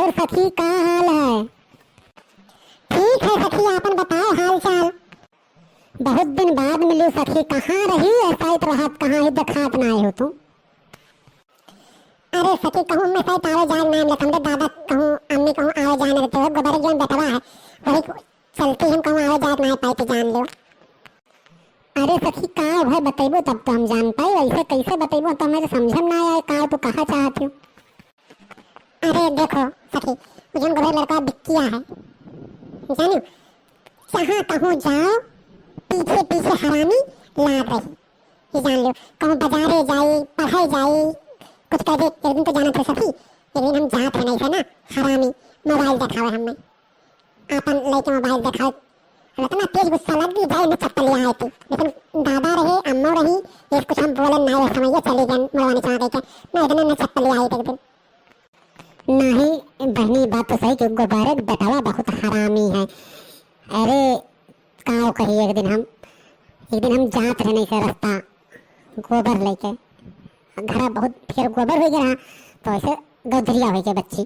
और सखी का हाल है? ठीक है सखी, आपन बताओ हाल चाल। बहुत दिन बाद मिली सखी, कहाँ रही? ऐसा तो रात कहाँ ही दिखात ना हो तू। अरे सखी कहूँ मैं सही तावे जाग नाम लेता हूँ, दादा कहूँ अम्मी कहूँ आवे जान रहते हो, गोबर जो बैठवा है वही चलती हम कहूँ आवे जाग ना पाई तो जान लो। अरे सखी का भाई बतेबो तब तो हम जान पाई, वैसे कैसे बतेबो तो हमें समझम ना आए का तू कहाँ चाहती हूँ। अरे देखो सखी, जो गोबर लड़का बिक्किया है जानो, जहाँ कहूँ जाओ पीछे पीछे हरामी लाद रही, ये जान लो। कहूँ बाजारे जाई पढ़ाई जाई कुछ कह दे, एक दिन तो जाना था सखी, एक दिन हम जात है नहीं से ना हरामी मोबाइल दिखावे हमें, आपन लेके मोबाइल दिखावे, इतना तेज गुस्सा लग गई जाए न चप्पल ले आए थे, लेकिन दादा रहे अम्मा रही ये कुछ हम बोले नहीं समझिए चली गए मुड़वानी चाह के मैं इतने न चप्पल ले आई थे एक दिन। नहीं बहनी बात तो सही कि गोबारे बेटावा बहुत हरामी है। अरे काओ कही एक दिन हम जात रहे नहीं से रास्ता गोबर लेके घरा बहुत फिर गोबर हो गया तो ऐसे गौधरिया हो गए बच्ची,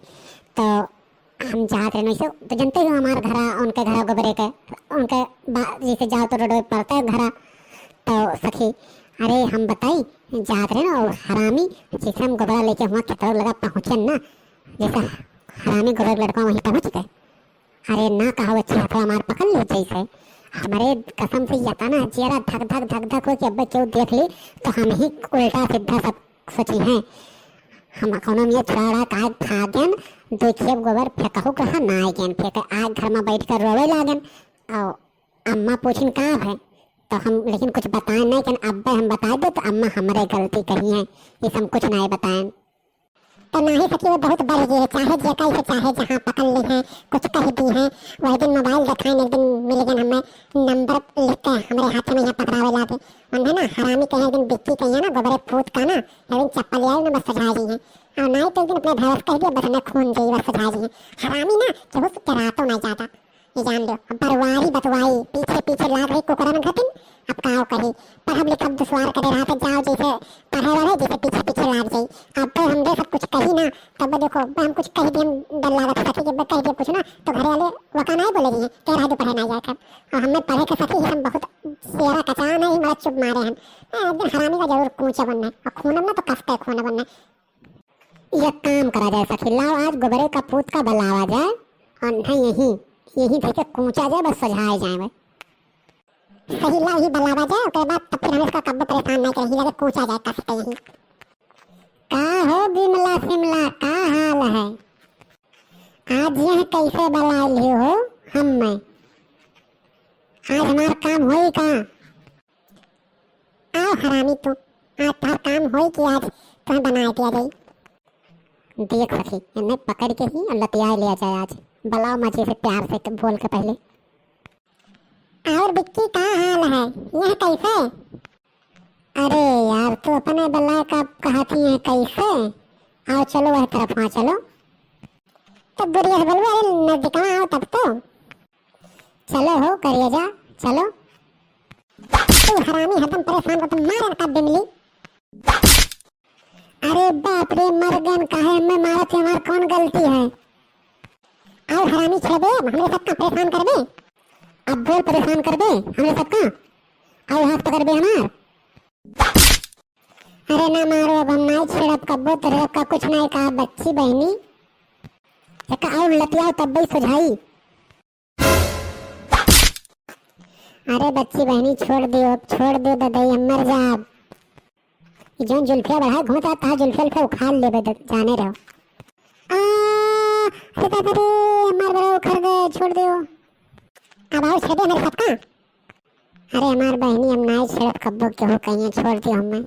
तो हम जाते रहे से तो जानते हो हमारे घरा उनके घरा गोबरे के उनके जैसे जाओ तो रोड पड़ता है घरा, तो सखी अरे हम बताई जाते रहे ना और हरामी जैसे हम गोबरा लेके वहाँ खेतों लगा पहुँचे ना, जैसे हरामी गोबर लड़का वहीं पहुँच गए, अरे ना कहा अच्छी हाथों हमारे पकड़ ली जैसे हमारे कसम से जाता ना चेहरा धक धक धक धक हो कि अब क्यों देख ली तो हम ही उल्टा सीधा सब सोची हैं हम कोनो में छुड़ा काग खा गन देखिए गोबर फेंकहु कहा ना आए गन फेंक आग घर में बैठ कर रोवे लागन और अम्मा पूछिन का है तो हम लेकिन कुछ बताएं नहीं कि अब हम बता दे तो अम्मा हमारे गलती कही है ये सब कुछ नहीं बताएं तो ना ही सकी वो बहुत बढ़ गई है, चाहे जे कैसे चाहे जहाँ पकड़ ली है कुछ कह दी है। वही दिन मोबाइल दिखाएं एक दिन मिल गए हमें नंबर लिख के हमारे हाथ में यहाँ पकड़ावे लाते उन्हें ना हरामी कहे एक दिन बिक्की कही है ना गोबरे फूट का ना एक दिन चप्पल आई ना बस सजा दी है और ना ही तो एक दिन अपने भैंस कह दिया बस हमें खून दी बस सजा दी है। हरामी ना केहू से डरातो नहीं जाता ये जान लो। अब बरवारी बतवाई पीछे पीछे लाग रही कुकरन घटिन अब काओ कही पढ़ब लिखब दुश्वार करे रहा तो जाओ जैसे पढ़े वाले जैसे पीछे पीछे लाग जाई। अब तो हम दे सब कुछ कही ना तब देखो हम कुछ कही भी हम डर लागत सखी जब कह दिया कुछ ना तो घरे वाले वका नहीं बोले दिए कह रहा पढ़े ना जाकर और हमें पढ़े के सखी हम बहुत सेरा कचान है हमारा चुप मारे हम एक दिन हरामी का जरूर कूचा बनना और खूनम ना तो कस खून बनना। ये काम करा जाए सखी लाओ आज गोबरे का पूत का बलावा जाए और नहीं यही देखे कूचा जाए बस सजाए जाए भाई सही ला ही बलावा जाए उसके बाद तब फिर हम इसका कब परेशान नहीं करेंगे लगे कूचा जाए कस पे यही। का हो बिमला सिमला का हाल है? आज यह कैसे बला लियो हो हम में? आज हमारा काम होई का? आओ हरामी तू आज तार काम होई कि आज तुम्हें बनाए दिया जाए। देख सखी इन्हें पकड़ के ही लतिया लिया जाए आज बलाओ मजे से प्यार से बोल के पहले। और बिक्की का हाल है यह कैसे? अरे यार तू अपने बल्ला का कहती है कैसे? आओ चलो वह तरफ वहाँ चलो तो बुढ़िया से बोलो अरे नजदीक आओ तब तो चलो हो करिए जा चलो। तू हरामी हरदम परेशान को तुम मारे कब बिमली। अरे बाप रे मरगन काहे में मारत है हमार कौन गलती है? आओ हरामी छोड़ दे हमरे सबका परेशान कर दे अब बोल परेशान कर दे हमरे सबका आओ हाथ पकड़ दे हमार। अरे ना मारो अब हम नहीं छेड़ब कब्बो तेरे का कुछ नहीं कहा बच्ची बहनी एक और लतियाओ तब भी सुझाई। अरे बच्ची बहनी छोड़ दो दादाई हम मर जाब जो जुल्फिया बढ़ा घूमता था जुल्फिया उखाड़ ले जाने रहो सीता करे हमारे बड़ा उखड़ गए छोड़ दो अब आओ छेड़े मेरे सबका। अरे हमार बहनी हम नहीं छेड़त कब्बो केहू कहीं छोड़ दियो हमें।